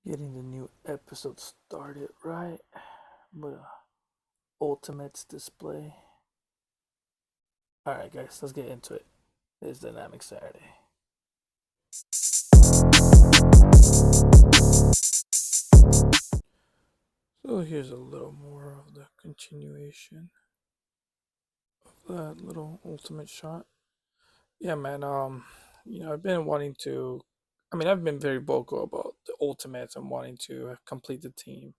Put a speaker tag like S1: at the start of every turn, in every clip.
S1: Getting the new episode started right with a Ultimates display. Alright guys, let's get into it. It's Dynamic Saturday. So here's a little more of the continuation of that little ultimate shot. Yeah man, I've been wanting to I've been very vocal about the ultimates and wanting to complete the team.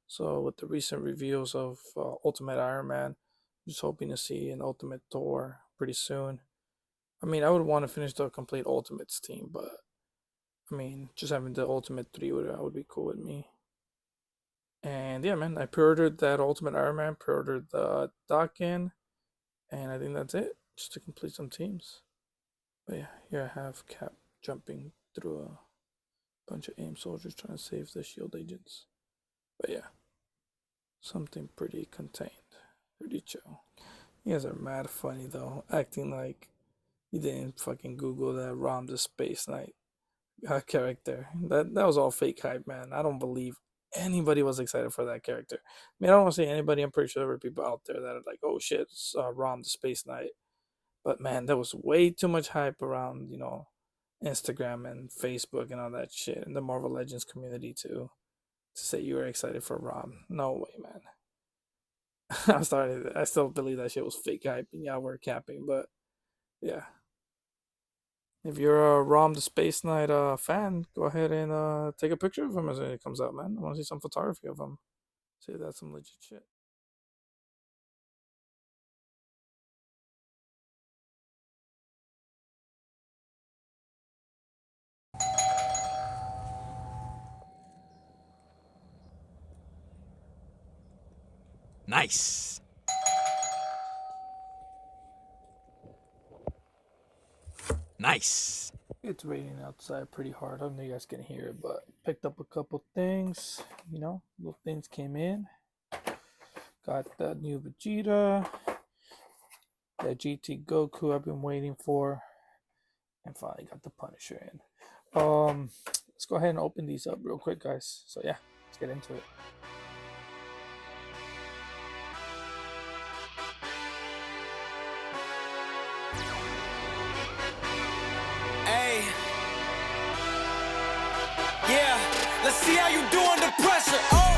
S1: So with the recent reveals of Ultimate Iron Man, I'm just hoping to see an Ultimate Thor pretty soon. I would want to finish the complete Ultimates team, but just having the Ultimate 3 would be cool with me. And yeah, man, I pre-ordered that Ultimate Iron Man, pre-ordered the Dokken, and I think that's it, just to complete some teams. But yeah, here I have Cap jumping through a bunch of AIM soldiers trying to save the shield agents. But yeah, something pretty contained, pretty chill. You guys are mad funny though, acting like you didn't fucking Google that Rom the Space Knight character. That was all fake hype, man. I don't believe anybody was excited for that character. I don't want to say anybody. I'm pretty sure there were people out there that are like, "Oh shit, it's Rom the Space Knight." But man, there was way too much hype around, Instagram and Facebook and all that shit, and the Marvel Legends community too, to say you were excited for Rom. No way, man. I still believe that shit was fake hype, and yeah, we're capping, but yeah. If you're a Rom the Space Knight fan, go ahead and take a picture of him as it comes out, man. I want to see some photography of him. See if that's some legit shit.
S2: Nice. Nice.
S1: It's raining outside pretty hard. I don't know if you guys can hear it, but picked up a couple things. Little things came in. Got the new Vegeta, that GT Goku I've been waiting for, and finally got the Punisher in. Let's go ahead and open these up real quick, guys. So yeah, let's get into it.
S3: Hey, yeah, let's see how you do under pressure. Oh,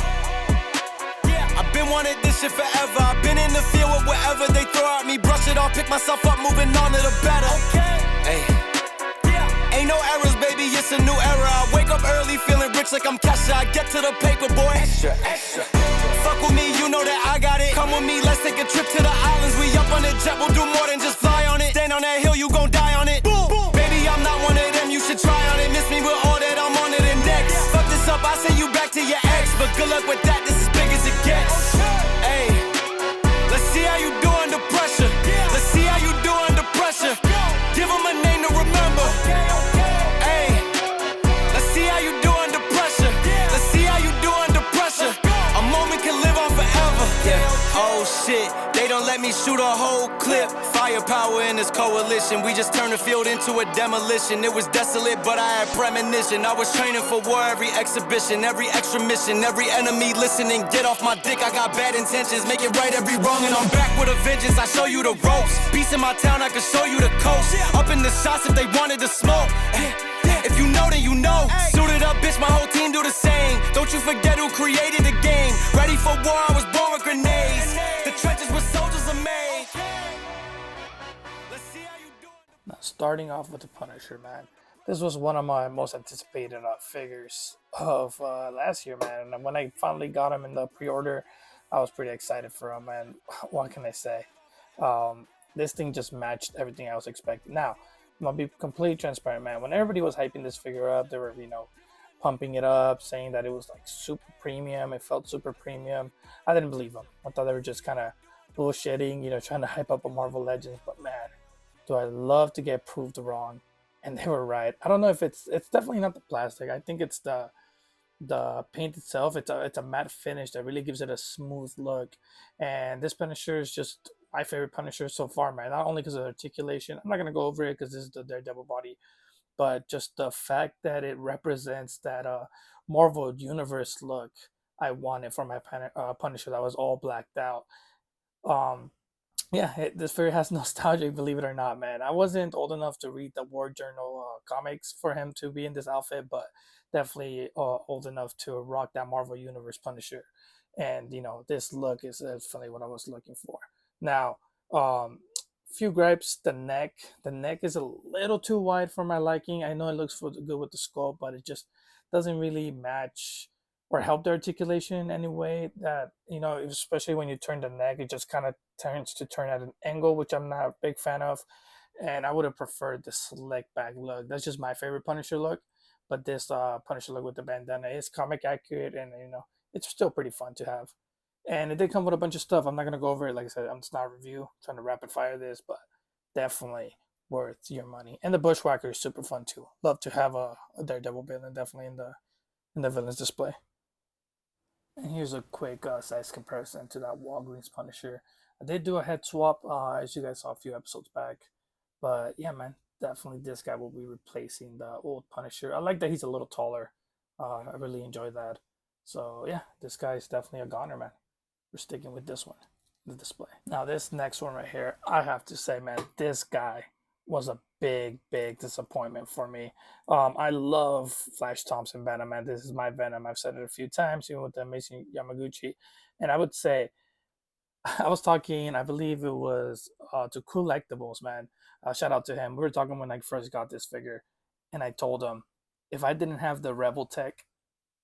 S3: yeah, I've been wanting this shit forever. I've been in the field with whatever they throw at me. Brush it off, pick myself up, moving on to the better. Okay, hey, yeah, ain't no errors, baby, it's a new era. I wake up early, feeling rich like I'm Kesha. I get to the paper, boy. Extra, extra. Fuck with me, you know that I got it. Come with me, let's take a trip to the islands. We up on the jet, we'll do more than just fly on it. Stand on that hill, you gon' die on it. Boom, boom. Baby, I'm not one of them, you should try on it. Miss me with all that, I'm on to the next. Fuck this up, I send you back to your ex. But good luck with that, this is big as it gets. Hey, let's see how you do under pressure. Let's see how you do under pressure. Give them a name to remember. Hey, let's see how you do under pressure. Let's see how you do under pressure. A moment can live on forever. Yeah. Oh shit, they don't let me shoot a whole clip. Firepower in this coalition. We just turned the field into a demolition. It was desolate, but I had premonition. I was training for war, every exhibition, every extra mission, every enemy listening. Get off my dick, I got bad intentions. Make it right every wrong, and I'm back with a vengeance. I show you the ropes. Peace in my town, I can show you the coast. Up in the shots if they wanted to smoke. If you know, then you know. Suited up, bitch, my whole team do the same. Don't you forget who created the game. Ready for war, I was born with grenades. The trenches where soldiers are made. Let's see how you do.
S1: Now, starting off with the Punisher, man. This was one of my most anticipated figures of last year, man. And when I finally got him in the pre-order, I was pretty excited for him. And what can I say? This thing just matched everything I was expecting. Now, I'm gonna be completely transparent, man. When everybody was hyping this figure up, they were, pumping it up, saying that it was like super premium. It felt super premium. I didn't believe them. I thought they were just kind of bullshitting, trying to hype up a Marvel Legends. But man, do I love to get proved wrong? And they were right. I don't know if it's definitely not the plastic. I think it's the paint itself. It's a matte finish that really gives it a smooth look. And this Punisher is just my favorite Punisher so far, man. Not only because of the articulation. I'm not gonna go over it because this is the Daredevil body. but just the fact that it represents that Marvel Universe look I wanted for my Punisher that was all blacked out. Um, yeah, this figure has nostalgic, believe it or not, man. I wasn't old enough to read the War Journal comics for him to be in this outfit, but definitely old enough to rock that Marvel Universe Punisher. And this look is definitely what I was looking for. Now, few gripes: the neck is a little too wide for my liking. I know it looks good with the sculpt, but it just doesn't really match or help the articulation in any way. That especially when you turn the neck, it just kind of tends to turn at an angle, which I'm not a big fan of. And I would have preferred the slick back look. That's just my favorite Punisher look. But this Punisher look with the bandana is comic accurate, and it's still pretty fun to have. And it did come with a bunch of stuff. I'm not gonna go over it. Like I said, it's not a review. I'm trying to rapid fire this, but definitely worth your money. And the Bushwhacker is super fun too. Love to have a Daredevil villain definitely in the villains display. And here's a quick size comparison to that Walgreens Punisher. I did do a head swap, as you guys saw a few episodes back. But yeah, man, definitely this guy will be replacing the old Punisher. I like that he's a little taller. I really enjoy that. So yeah, this guy is definitely a goner, man. We're sticking with this one, the display. Now this next one right here, I have to say, man, this guy was a big disappointment for me. I love Flash Thompson Venom, man. This is my Venom. I've said it a few times, even with the amazing Yamaguchi. And I would say, I was talking, I believe it was to Collectibles, man. Shout out to him. We were talking when I first got this figure, and I told him if I didn't have the Rebel Tech,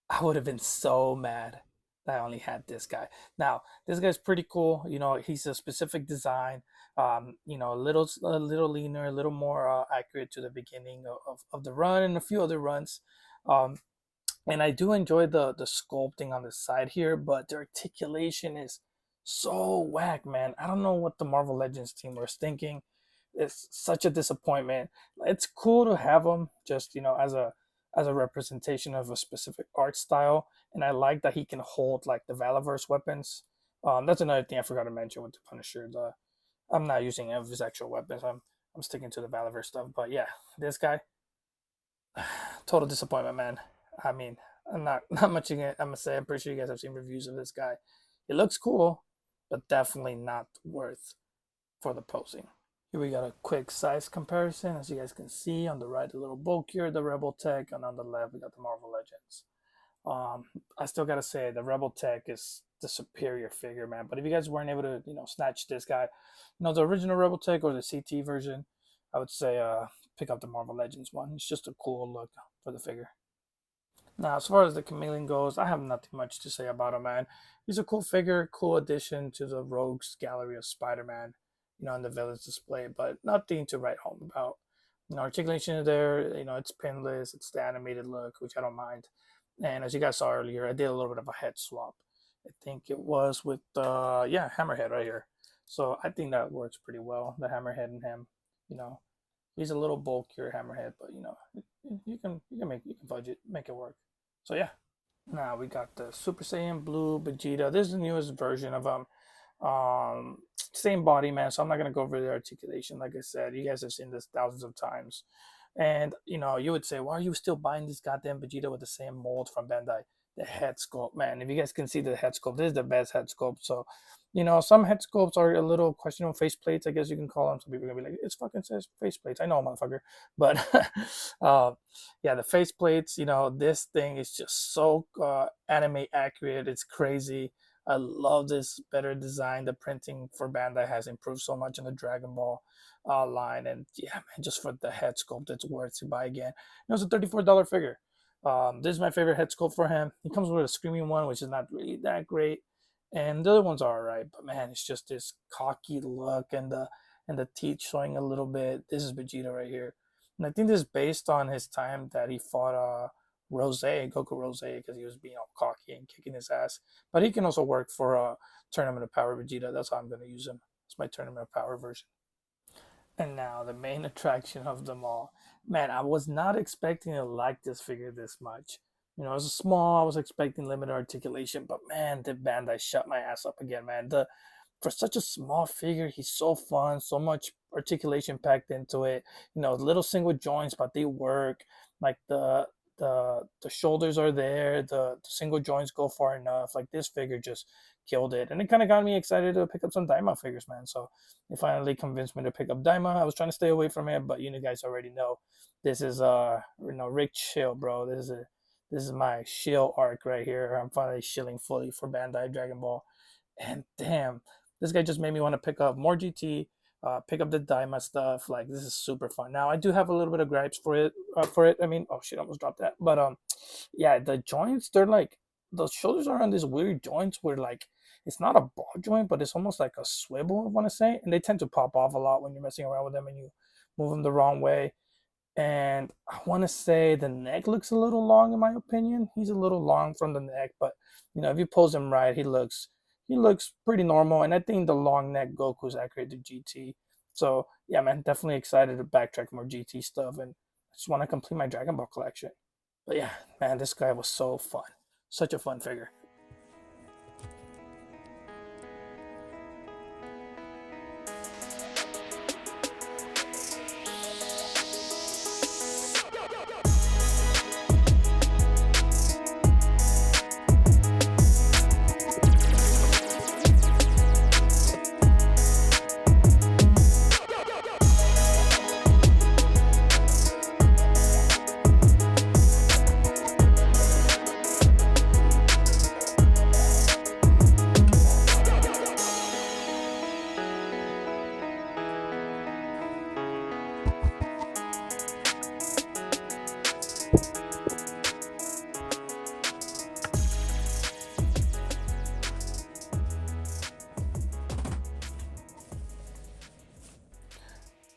S1: I would have been so mad that I only had this guy. Now, this guy's pretty cool. He's a specific design. A little leaner, a little more accurate to the beginning of the run and a few other runs. Um, and I do enjoy the sculpting on the side here, but the articulation is so whack, man. I don't know what the Marvel Legends team was thinking. It's such a disappointment. It's cool to have them just as a representation of a specific art style, and I like that he can hold like the Valaverse weapons. That's another thing I forgot to mention with the Punisher. I'm not using any of his actual weapons. I'm sticking to the Valaverse stuff. But yeah, this guy, total disappointment, man. I mean, I'm not much again. I'm gonna say I'm pretty sure you guys have seen reviews of this guy. It looks cool, but definitely not worth for the posing. Here we got a quick size comparison. As you guys can see, on the right, a little bulkier, the Rebel Tech, and on the left, we got the Marvel Legends. I still gotta say the Rebel Tech is the superior figure, man. But if you guys weren't able to, snatch this guy, the original Rebel Tech or the CT version, I would say pick up the Marvel Legends one. It's just a cool look for the figure. Now, as far as the Chameleon goes, I have nothing much to say about him, man. He's a cool figure, cool addition to the Rogues Gallery of Spider-Man, in the villains display, but nothing to write home about. Articulation is there, it's pinless, it's the animated look, which I don't mind. And as you guys saw earlier, I did a little bit of a head swap. I think it was with, Hammerhead right here. So I think that works pretty well, the Hammerhead and him. You know, he's a little bulkier Hammerhead, but you can fudge it, make it work. So yeah. Now we got the Super Saiyan Blue Vegeta. This is the newest version of him. Same body, man. So I'm not gonna go over the articulation. Like I said, you guys have seen this thousands of times. And you would say, why are you still buying this goddamn Vegeta with the same mold from Bandai? The head sculpt, man. If you guys can see the head sculpt, this is the best head sculpt. So, some head sculpts are a little questionable face plates, I guess you can call them. Some people are gonna be like, it's fucking says face plates. I know, motherfucker. But yeah, the face plates, this thing is just so anime accurate. It's crazy. I love this better design. The printing for Bandai has improved so much in the Dragon Ball line, and yeah, man, just for the head sculpt, it's worth to buy again. It was a $34 figure. This is my favorite head sculpt for him. He comes with a screaming one, which is not really that great, and the other ones are alright. But man, it's just this cocky look and the teeth showing a little bit. This is Vegeta right here, and I think this is based on his time that he fought Goku Rose, because he was being all cocky and kicking his ass. But he can also work for Tournament of Power Vegeta. That's how I'm going to use him. It's my Tournament of Power version. And now the main attraction of them all. Man, I was not expecting to like this figure this much. It was small. I was expecting limited articulation, but man, did Bandai shut my ass up again, man. The for such a small figure, he's so fun, so much articulation packed into it. Little single joints, but they work. Like the shoulders are there, the single joints go far enough. Like this figure just killed it, and it kind of got me excited to pick up some Daima figures, man. So they finally convinced me to pick up Daima. I was trying to stay away from it, but you guys already know this is Rick Shield, bro. This is my shield arc right here. I'm finally shilling fully for Bandai Dragon Ball. And damn, this guy just made me want to pick up more GT, pick up the Daima stuff. Like this is super fun. Now I do have a little bit of gripes for it. I mean, oh shit, I almost dropped that. But yeah, the joints, they're like the shoulders are on these weird joints where like it's not a ball joint, but it's almost like a swivel, I want to say, and they tend to pop off a lot when you're messing around with them and you move them the wrong way. And I want to say the neck looks a little long in my opinion. He's a little long from the neck, but if you pose him right, he looks pretty normal. And I think the long neck Goku is accurate to GT. So yeah, man, definitely excited to backtrack more GT stuff, and I just want to complete my Dragon Ball collection. But yeah, man, this guy was so fun, such a fun figure.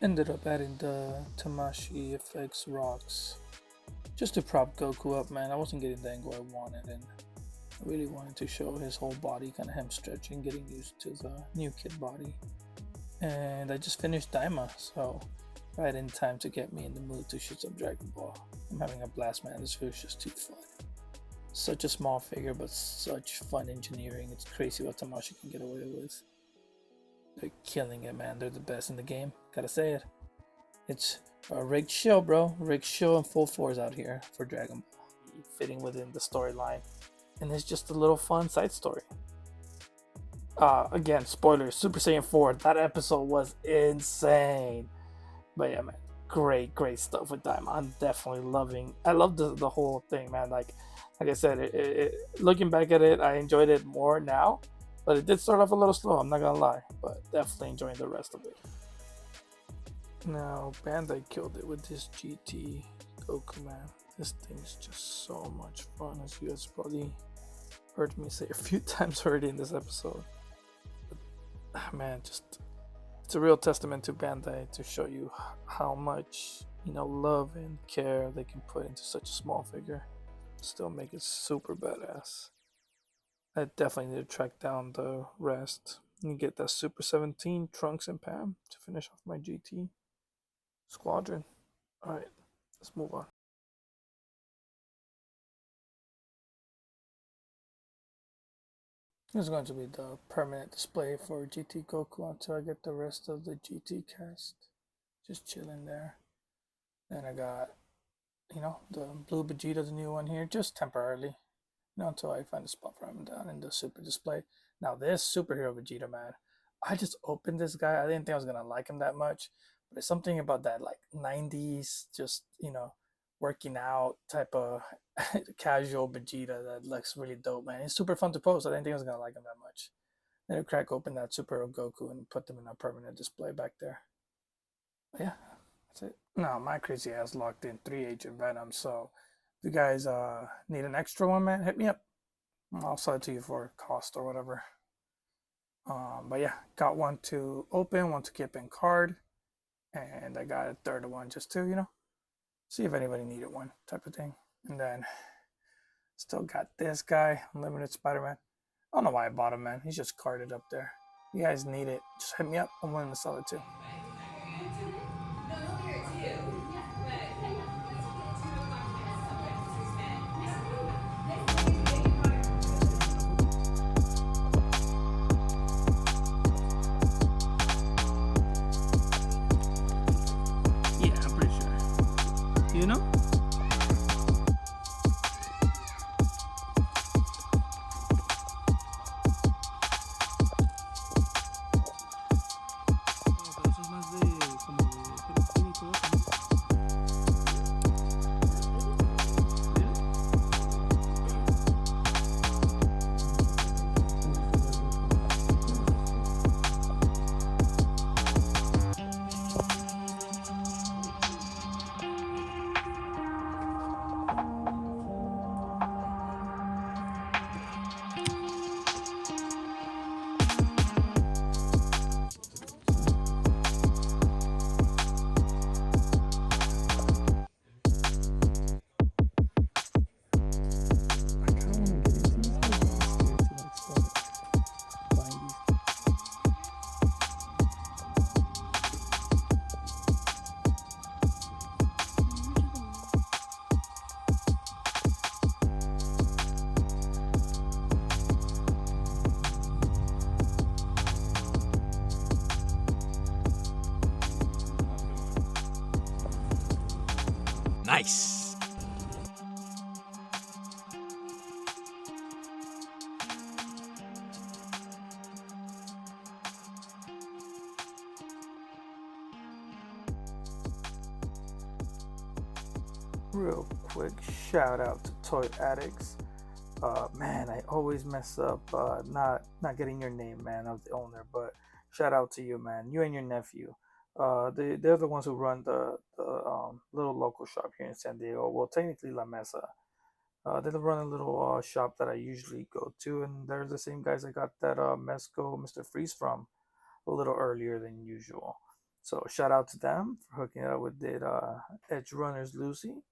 S1: Ended up adding the Tamashi FX rocks just to prop Goku up, man. I wasn't getting the angle I wanted, and I really wanted to show his whole body, kind of him stretching, getting used to the new kid body. And I just finished Daima, so right in time to get me in the mood to shoot some Dragon Ball. I'm having a blast, man. This figure's just too fun. Such a small figure, but such fun engineering. It's crazy what Tamashi can get away with. They're killing it, man. They're the best in the game. Gotta say it. It's a rigged show, bro. Rigged show in full force out here for Dragon Ball, fitting within the storyline. And it's just a little fun side story. Again, spoilers. Super Saiyan 4. That episode was insane. But yeah, man, great stuff with Daima. I'm definitely loving. I love the whole thing, man. Like I said, looking back at it, I enjoyed it more now. But it did start off a little slow, I'm not gonna lie, but definitely enjoying the rest of it. Now, Bandai killed it with this GT Goku, man. This thing is just so much fun, as you guys probably heard me say a few times already in this episode. But, man, it's a real testament to Bandai to show you how much, love and care they can put into such a small figure. Still make it super badass. I definitely need to track down the rest and get that Super 17 Trunks and Pam to finish off my GT squadron. Alright, let's move on. This is going to be the permanent display for GT Goku until I get the rest of the GT cast. Just chilling there. Then I got, the blue Vegeta, the new one here, just temporarily. Until I find a spot for him down in the super display. Now this superhero Vegeta, man, I just opened this guy. I didn't think I was gonna like him that much, but there's something about that like 90s, just working out type of casual Vegeta that looks really dope, man. It's super fun to post. I didn't think I was gonna like him that much. Then I crack open that superhero Goku and put them in a permanent display back there. But yeah, that's it. Now my crazy ass locked in 3 Agent Venom, so if you guys need an extra one, man, hit me up. I'll sell it to you for cost or whatever. But yeah, got one to open, one to keep in card, and I got a third one just to, see if anybody needed one type of thing. And then still got this guy, Unlimited Spider-Man. I don't know why I bought him, man. He's just carded up there. You guys need it, just hit me up. I'm willing to sell it too. Real quick shout out to Toy Addicts. Man, I always mess up not getting your name, man, of the owner. But shout out to you, man. You and your nephew. They're the ones who run the little local shop here in San Diego. Well, technically La Mesa. They run a little shop that I usually go to, and they're the same guys I got that Mesco Mr. Freeze from a little earlier than usual. So shout out to them for hooking it up with the Edge Runners Lucy.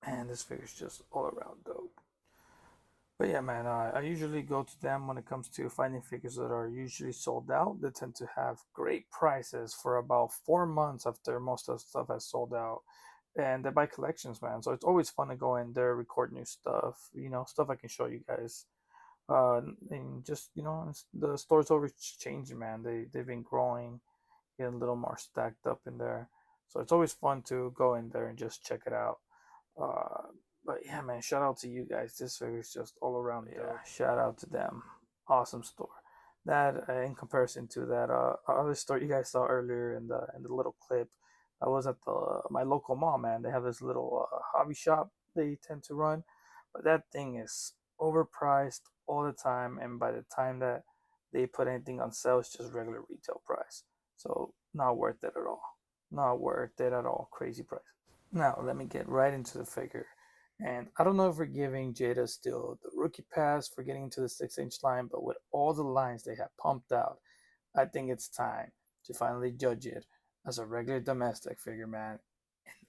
S1: Man, this figure's just all around dope. But yeah, man, I usually go to them when it comes to finding figures that are usually sold out. They tend to have great prices for about 4 months after most of the stuff has sold out. And they buy collections, man. So it's always fun to go in there, record new stuff, stuff I can show you guys. And just, the store's always changing, man. They've been growing, getting a little more stacked up in there. So it's always fun to go in there and just check it out. Uh, but yeah, man, shout out to you guys. This figure is just all around dope. Shout out to them. Awesome store. That in comparison to that other store you guys saw earlier in the little clip, I was at the my local mall, man. They have this little hobby shop they tend to run, but that thing is overpriced all the time, and by the time that they put anything on sale, it's just regular retail price. So not worth it at all. Not worth it at all. Crazy price. Now, let me get right into the figure. And I don't know if we're giving Jada still the rookie pass for getting into the 6-inch line, but with all the lines they have pumped out, I think it's time to finally judge it as a regular domestic figure, man.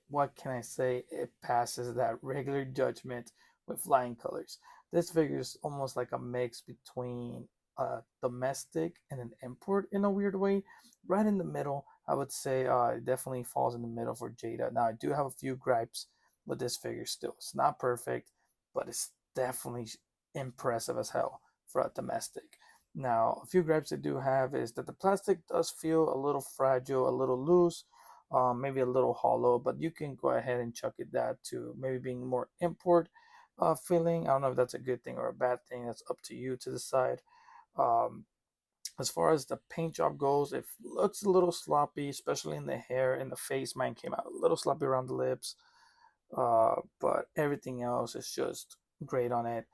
S1: What can I say? It passes that regular judgment with flying colors. This figure is almost like a mix between a domestic and an import in a weird way. Right in the middle, I would say it definitely falls in the middle for Jada. Now, I do have a few gripes with this figure still. It's not perfect, but it's definitely impressive as hell for a domestic. Now, a few gripes I do have is that the plastic does feel a little fragile, a little loose, maybe a little hollow, but you can go ahead and chuck it that to maybe being more import feeling. I don't know if that's a good thing or a bad thing. That's up to you to decide. Um, as far as the paint job goes, it looks a little sloppy, especially in the hair and the face. Mine came out a little sloppy around the lips, but everything else is just great on it.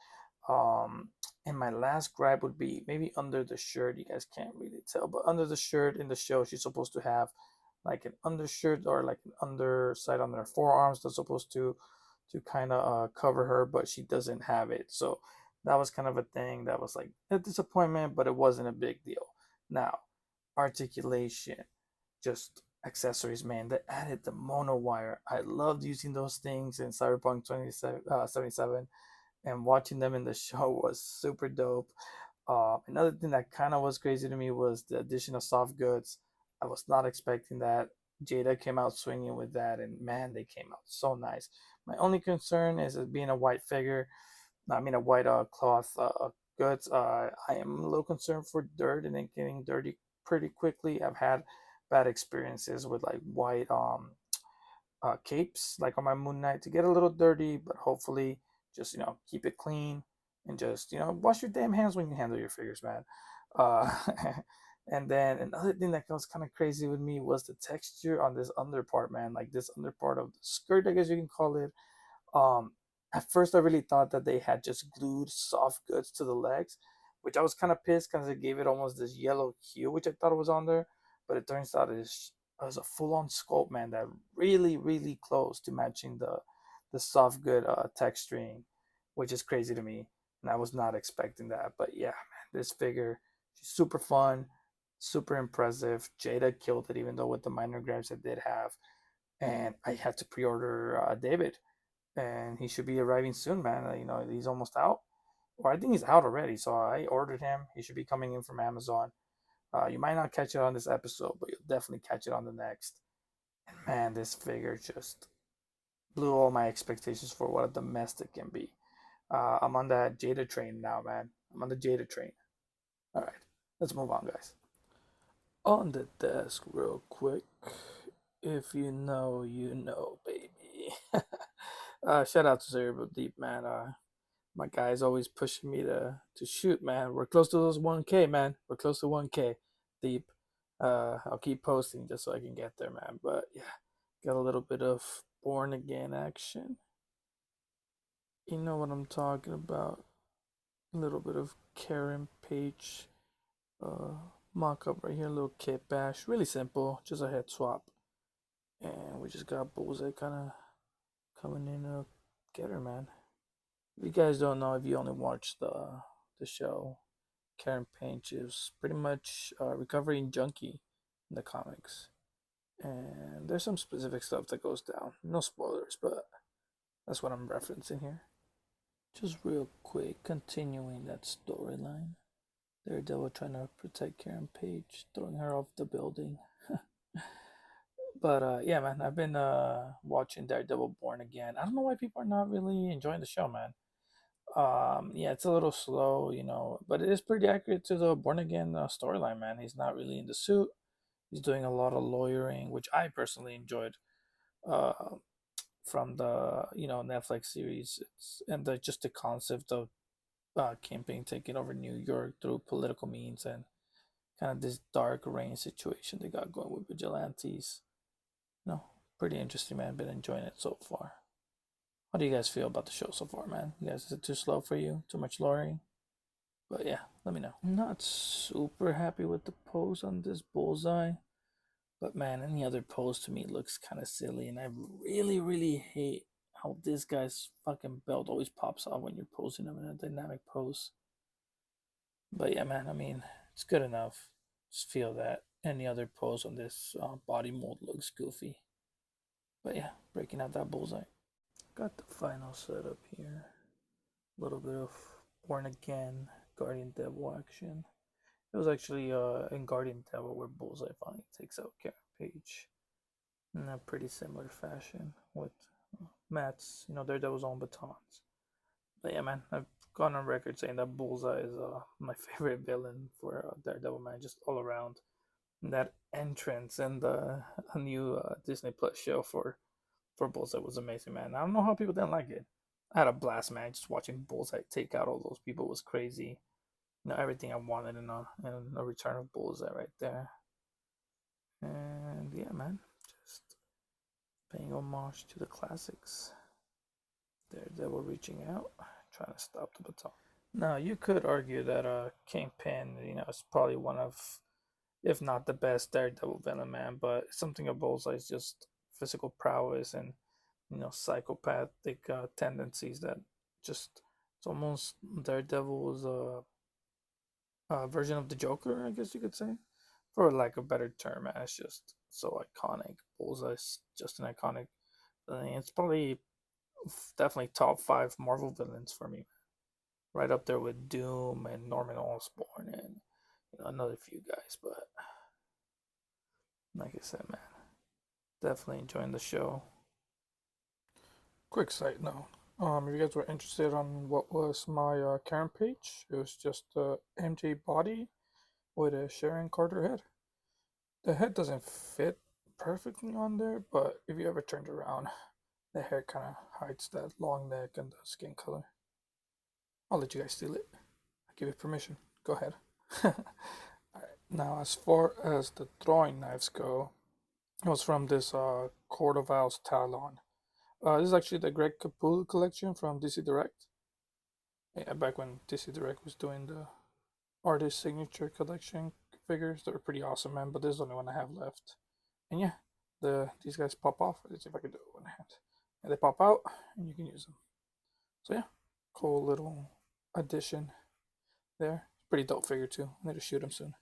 S1: Um, and my last gripe would be maybe under the shirt. You guys can't really tell, but under the shirt in the show, she's supposed to have like an undershirt or like an underside on her forearms that's supposed to kind of cover her, but she doesn't have it. So that was kind of a thing that was like a disappointment, but it wasn't a big deal. Now, articulation, just accessories, man. They added the mono wire. I loved using those things in Cyberpunk 2077, and watching them in the show was super dope. Another thing that kind of was crazy to me was the addition of soft goods. I was not expecting that. Jada came out swinging with that, and man, they came out so nice. My only concern is it being a white figure. I mean, a white cloth goods. I am a little concerned for dirt and it getting dirty pretty quickly. I've had bad experiences with like white capes, like on my Moon Knight, to get a little dirty, but hopefully just keep it clean and just wash your damn hands when you handle your figures, man. Uh, and then another thing that was kind of crazy with me was the texture on this under part, man. Like this under part of the skirt, I guess you can call it. Um, at first, I really thought that they had just glued soft goods to the legs, which I was kind of pissed because it gave it almost this yellow hue, which I thought was on there. But it turns out it was a full-on sculpt, man, that really, really close to matching the soft good texturing, which is crazy to me, and I was not expecting that. But yeah, man, this figure, she's super fun, super impressive. Jada killed it, even though with the minor gripes I did have, and I had to pre-order David, and he should be arriving soon, man. He's almost out, or I think he's out already. So I ordered him. He should be coming in from Amazon. You might not catch it on this episode, but you'll definitely catch it on the next. And man, this figure just blew all my expectations for what a domestic can be. I'm on that Jada train now, man. I'm on the Jada train. All right, let's move on, guys. On the desk, real quick. If you know, you know, baby. Shout out to Cerebral Deep, man. My guy's always pushing me to shoot, man. We're close to those 1K, man. We're close to 1K. Deep. I'll keep posting just so I can get there, man. But yeah, got a little bit of born again action. You know what I'm talking about. A little bit of Karen Page uh, mock up right here, a little kit bash. Really simple, just a head swap. And we just got Bullseye kind of coming in to get her, man. If you guys don't know, if you only watch the show, Karen Page is pretty much a recovering junkie in the comics. And there's some specific stuff that goes down. No spoilers, but that's what I'm referencing here. Just real quick, continuing that storyline. Daredevil trying to protect Karen Page, throwing her off the building. But yeah, man, I've been watching Daredevil Born Again. I don't know why people are not really enjoying the show, man. Yeah, it's a little slow, but it is pretty accurate to the Born Again storyline, man. He's not really in the suit. He's doing a lot of lawyering, which I personally enjoyed uh, from the Netflix series. And just the concept of camping taking over New York through political means and kind of this dark rain situation they got going with vigilantes. No, pretty interesting, man. Been enjoying it so far. How do you guys feel about the show so far, man? You guys, is it too slow for you? Too much lawyering? But yeah, let me know. I'm not super happy with the pose on this bullseye. But man, any other pose to me looks kind of silly. And I really, really hate how this guy's fucking belt always pops off when you're posing him in a dynamic pose. But yeah, man, I mean, it's good enough. Just feel that any other pose on this body mold looks goofy. But yeah, breaking out that bullseye. Got the final setup here. A little bit of Born Again, Guardian Devil action. It was actually in Guardian Devil where Bullseye finally takes out Karen Page in a pretty similar fashion with Matt's, Daredevil's own batons. But yeah, man, I've gone on record saying that Bullseye is my favorite villain for Daredevil, man, just all around. And that entrance and the new Disney Plus show for Bullseye was amazing, man. I don't know how people didn't like it. I had a blast, man. Just watching Bullseye take out all those people was crazy. Everything I wanted in a return of Bullseye right there. And yeah, man, just paying homage to the classics. Daredevil reaching out, trying to stop the baton. Now, you could argue that Kingpin, is probably one of, if not the best Daredevil villain, man, but something of Bullseye's just physical prowess and psychopathic tendencies that just it's almost Daredevil's version of the Joker, I guess you could say, for lack of a better term. Man, it's just so iconic. Bullseye's just an iconic villain. It's probably definitely top 5 Marvel villains for me, right up there with Doom and Norman Osborn and another few guys. But like I said, man, definitely enjoying the show. Quick side note. If you guys were interested on what was my Karen page, it was just a MJ body with a Sharon Carter head. The head doesn't fit perfectly on there, but if you ever turned around, the hair kind of hides that long neck and the skin color. I'll let you guys steal it. I give you permission. Go ahead. Alright, now as far as the throwing knives go, it was from this Court of Owls Talon. This is actually the Greg Capullo collection from DC Direct. Yeah, back when DC Direct was doing the artist signature collection figures, they were pretty awesome, man. But this is the only one I have left. And yeah, these guys pop off. Let's see if I can do it with one hand. And they pop out, and you can use them. So yeah, cool little addition there. Pretty dope figure too. I need to shoot him soon.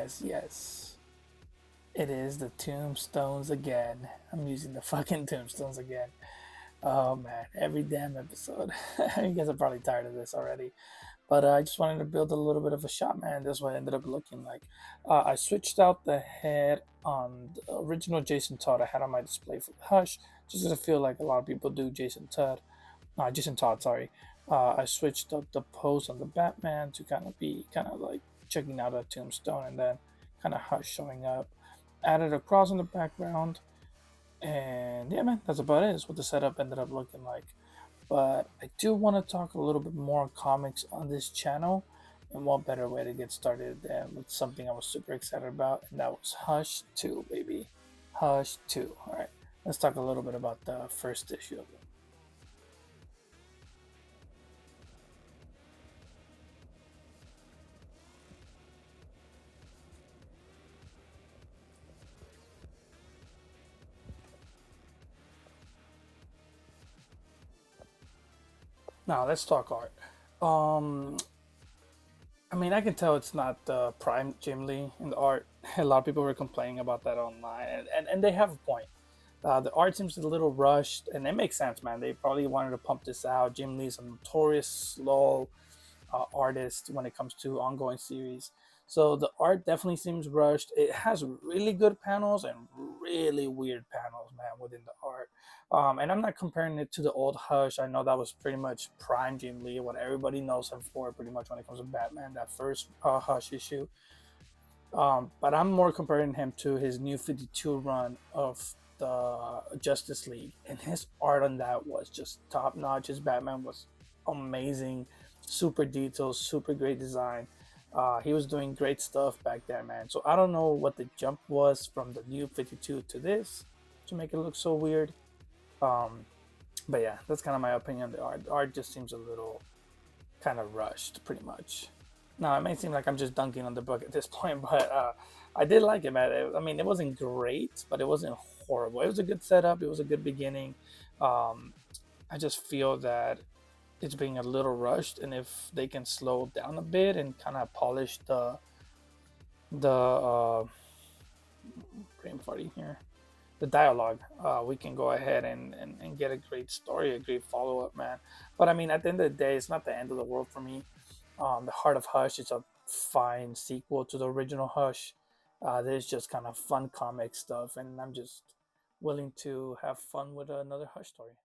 S1: yes, yes. It is the tombstones again. I'm using the fucking tombstones again. Oh man, every damn episode. You guys are probably tired of this already. But I just wanted to build a little bit of a shot, man. That's what it ended up looking like. I switched out the head on the original Jason Todd I had on my display for the Hush, just because I feel like a lot of people do Jason Todd, sorry. I switched up the pose on the Batman to kind of be kind of like checking out a tombstone and then kind of Hush showing up. Added a cross in the background, and yeah, man, that's about it. It's what the setup ended up looking like. But I do want to talk a little bit more comics on this channel, and what better way to get started than with something I was super excited about, and that was Hush 2, baby. Hush 2. All right, let's talk a little bit about the first issue of it. Now let's talk art. Um, I mean, I can tell it's not the prime Jim Lee in the art. A lot of people were complaining about that online, and they have a point. The art seems a little rushed, and it makes sense, man. They probably wanted to pump this out. Jim Lee's a notorious slow artist when it comes to ongoing series. So the art definitely seems rushed. It has really good panels and really weird panels, man, within the art. And I'm not comparing it to the old Hush. I know that was pretty much prime Jim Lee, what everybody knows him for, pretty much when it comes to Batman, that first Hush issue. But I'm more comparing him to his new 52 run of the Justice League, and his art on that was just top notch. His Batman was amazing, super detailed, super great design. He was doing great stuff back then, man. So I don't know what the jump was from the new 52 to this to make it look so weird. Um, but yeah, that's kind of my opinion on the art. The art just seems a little kind of rushed, pretty much. Now, it may seem like I'm just dunking on the book at this point, but I did like it, man. I mean, it wasn't great, but it wasn't horrible. It was a good setup. It was a good beginning. Um, I just feel that it's being a little rushed, and if they can slow down a bit and kind of polish the brain farting here, the dialogue, we can go ahead and get a great story, a great follow up, man. But I mean, at the end of the day, it's not the end of the world for me. The Heart of Hush is a fine sequel to the original Hush. There's just kind of fun comic stuff, and I'm just willing to have fun with another Hush story.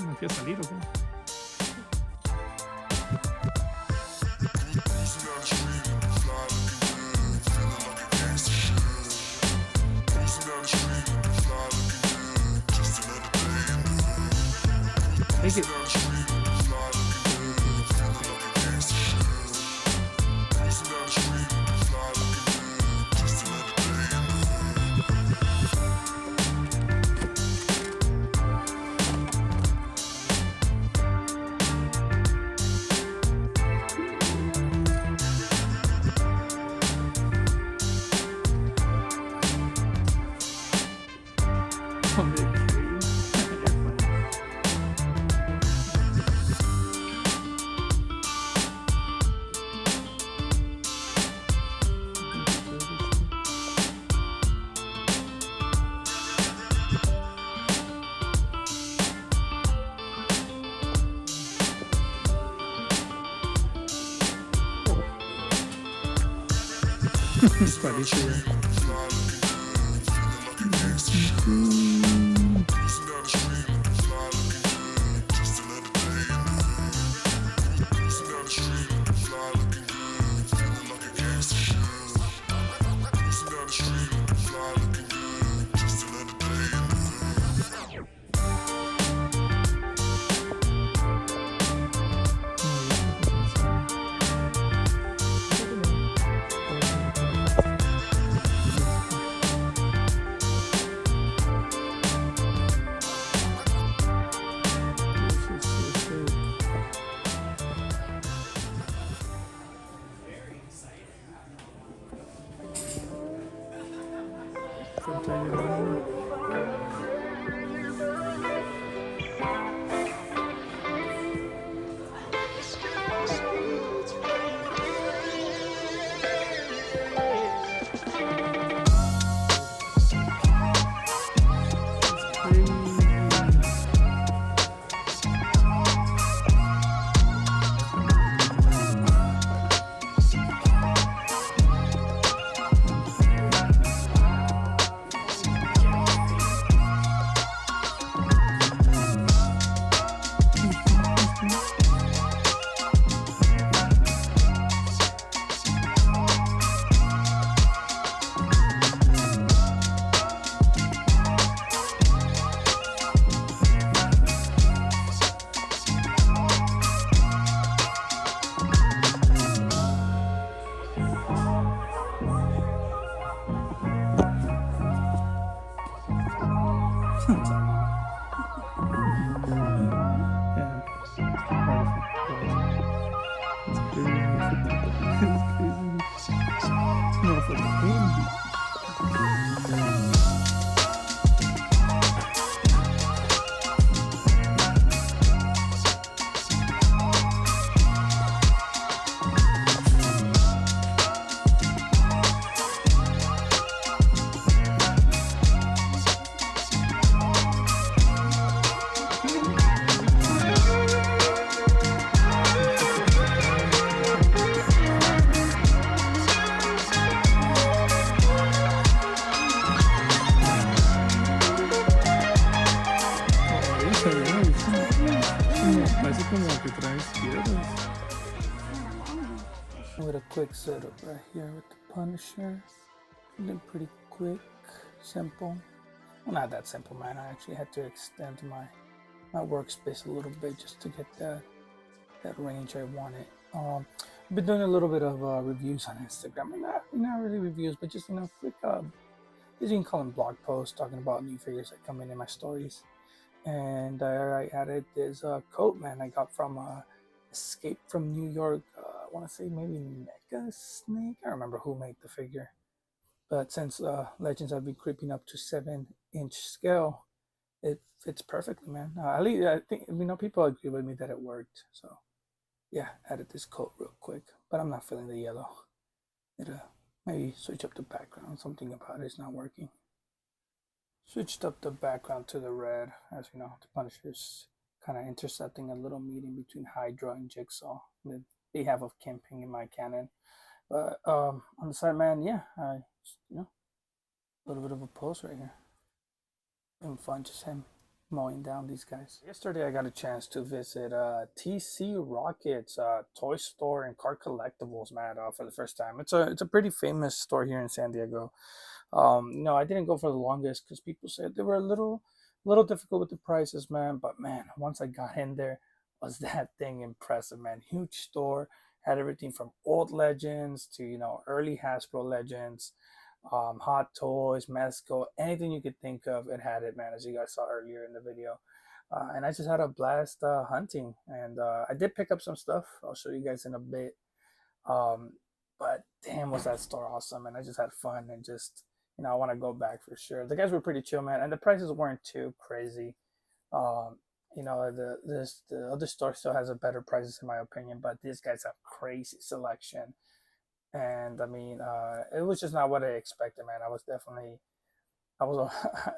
S3: ¿Me fui a salir o qué? Es que parece.
S1: With a quick setup right here with the Punisher. Did pretty quick, simple. Well, not that simple, man. I actually had to extend my workspace a little bit just to get that range I wanted. I've been doing a little bit of reviews on Instagram. Not really reviews, but just quick. You can call them blog posts talking about new figures that come in my stories. And I added this coat, man. I got from Escape from New York. I want to say maybe Mega Snake. I don't remember who made the figure. But since Legends have been creeping up to 7-inch scale, it fits perfectly, man. At least I think people agree with me that it worked. So yeah, added this coat real quick, but I'm not feeling the yellow. Maybe switch up the background. Something about it's not working. Switched up the background to the red, as you know, the Punisher's kind of intercepting a little meeting between Hydra and Jigsaw. The behalf of Kingpin in my canon. But on the side, man, yeah, a little bit of a pose right here. Been fun, just him mowing down these guys. Yesterday, I got a chance to visit TC Rocket's toy store and car collectibles, man, for the first time. It's a pretty famous store here in San Diego. I didn't go for the longest because people said they were a little difficult with the prices, man. But man, once I got in there, was that thing impressive, man. Huge store, had everything from old legends to early Hasbro legends, hot toys, Mezco, anything you could think of, it had it, man. As you guys saw earlier in the video. And I just had a blast hunting, and I did pick up some stuff. I'll show you guys in a bit. Um, but damn, was that store awesome, and I just had fun and just I want to go back for sure. The guys were pretty chill, man, and the prices weren't too crazy. Um, the other store still has a better prices in my opinion, but these guys have crazy selection, and I mean, it was just not what I expected, man. I was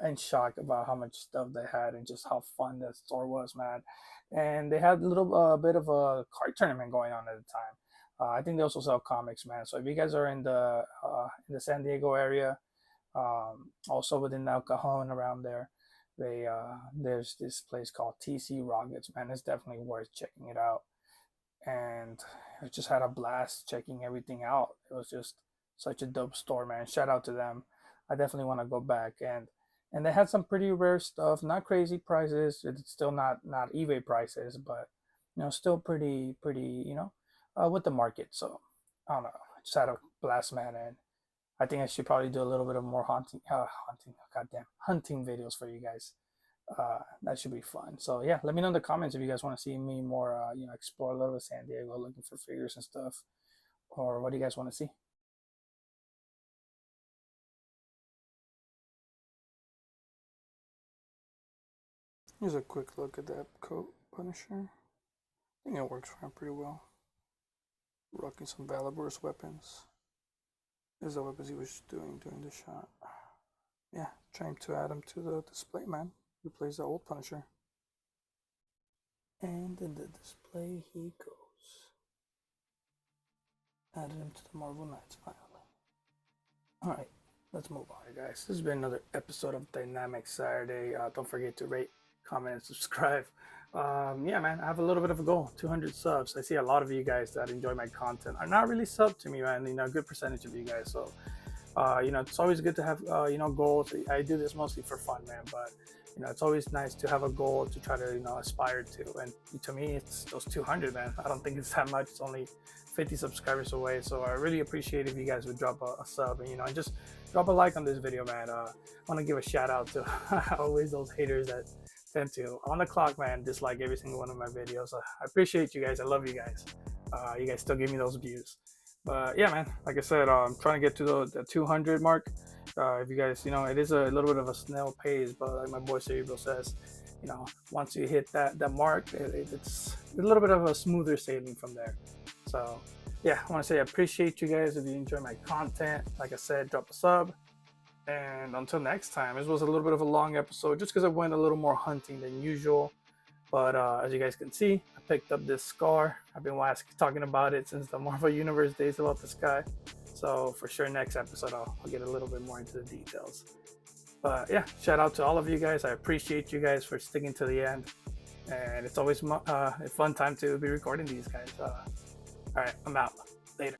S1: in shock about how much stuff they had and just how fun the store was, man. And they had a little bit of a card tournament going on at the time. I think they also sell comics, man. So if you guys are in the San Diego area, also within El Cajon around there, there's this place called TC Rockets, man. It's definitely worth checking it out. And I just had a blast checking everything out. It was just such a dope store, man. Shout out to them. I definitely want to go back, and they had some pretty rare stuff. Not crazy prices. It's still not eBay prices, but still pretty with the market. So I don't know. I just had a blast, man, and I think I should probably do a little bit of more hunting videos for you guys. That should be fun. So yeah, let me know in the comments if you guys want to see me more, explore a little bit San Diego, looking for figures and stuff, or what do you guys want to see? Here's a quick look at that coat Punisher. I think it works for him pretty well. Rocking some Valibur's weapons. These are the weapons he was doing during the shot. Yeah, trying to add him to the display, man. Replace the old Punisher. And in the display he goes. Added him to the Marvel Knights finally. Alright, let's move on, guys. This has been another episode of Dynamic Saturday. Don't forget to rate, comment, and subscribe. Yeah, man, I have a little bit of a goal, 200 subs. I see a lot of you guys that enjoy my content are not really subbed to me, man. You know, a good percentage of you guys. So, you know, it's always good to have, you know, goals. I do this mostly for fun, man. But, you know, it's always nice to have a goal to try to, you know, aspire to. And to me, it's those 200, man. I don't think it's that much. It's only 50 subscribers away. So I really appreciate if you guys would drop a sub and, you know, and just drop a like on this video, man. I want to give a shout out to always those haters that tend to, on the clock, man, dislike every single one of my videos. I appreciate you guys. I love you guys. You guys still give me those views. But yeah, man, like I said, I'm trying to get to the 200 mark. If you guys, you know, it is a little bit of a snail pace, but like my boy Cerebral says, you know, once you hit that mark, it's a little bit of a smoother sailing from there. So yeah, I want to say I appreciate you guys. If you enjoy my content, like I said, drop a sub. And until next time, this was a little bit of a long episode just because I went a little more hunting than usual. But as you guys can see, I picked up this scar. I've been talking about it since the Marvel Universe days about this guy. So for sure, next episode, I'll get a little bit more into the details. But yeah, shout out to all of you guys. I appreciate you guys for sticking to the end. And it's always a fun time to be recording these guys. All right, I'm out. Later.